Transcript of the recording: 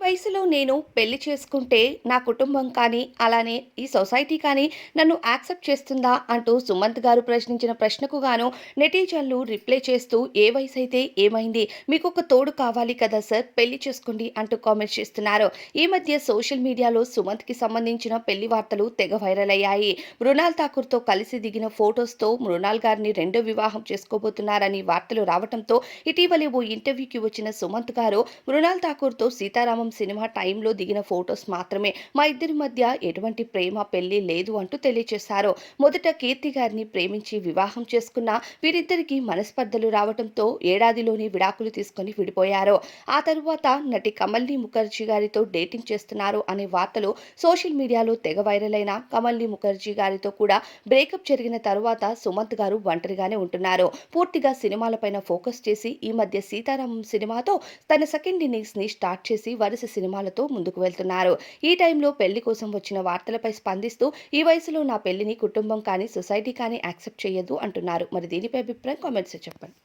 వయసులో నేను పెళ్లి చేసుకుంటే నా కుటుంబం కానీ, అలానే ఈ సొసైటీ కానీ నన్ను యాక్సెప్ట్ చేస్తుందా? అంటూ సుమంత్ గారు ప్రశ్నించిన ప్రశ్నకు గాను నెటిజన్లు రిప్లై చేస్తూ ఏ వయసైతే ఏమైంది? మీకొక తోడు కావాలి కదా సార్! పెళ్లి చేసుకోండి అంటూ కామెంట్స్ చేస్తున్నారు. ఈ మధ్య సోషల్ మీడియాలో సుమంత్‌కి సంబంధించిన పెళ్లి వార్తలు తెగ వైరల్ అయ్యాయి. మృణాల్ ఠాకూర్‌తో కలిసి దిగిన ఫోటోస్‌తో మృణాల్ గారిని రెండో వివాహం చేసుకోబోతున్నారని వార్తలు రావటంతో ఇటీవలే ఓ ఇంటర్వ్యూకి వచ్చిన సుమంత్ గారు మృణాల్ ఠాకూర్‌తో సీతారామం సినిమా టైంలో దిగిన ఫోటోస్ మాత్రమే. మా ఇద్దరి మధ్య ఎటువంటి ప్రేమ, పెళ్లి లేదు అంటూ తెలియచేశారు. మొదట కీర్తి గారిని ప్రేమించి వివాహం చేసుకున్న వీరిద్దరికీ మనస్పర్ధలు రావడంతో ఏడాదిలోనే విడాకులు తీసుకొని విడిపోయారు. ఆ తరువాత నటి కమల్ని ముఖర్జీ గారితో డేటింగ్ చేస్తున్నారు అనే వార్తలు సోషల్ మీడియాలో తెగ వైరల్ అయిన కమల్ని ముఖర్జీ గారితో కూడా బ్రేకప్ జరిగిన తరువాత సుమంత్ గారు ఒంటరిగానే ఉంటున్నారు. పూర్తిగా సినిమాలపైన ఫోకస్ చేసి ఈ మధ్య సీతారామం సినిమాతో తన సెకండ్ ఇన్నింగ్స్‌ని స్టార్ట్ చేసి వరుస సినిమాలతో ముందుకు వెళ్తున్నారు. ఈ టైంలో పెళ్లి కోసం వచ్చిన వార్తలపై స్పందిస్తూ ఈ వయసులో నా పెళ్లిని కుటుంబం కానీ, సొసైటీ కానీ యాక్సెప్ట్ చేయదు అంటున్నారు. మరి దీనిపై అభిప్రాయం కామెంట్స్‌లో చెప్పండి.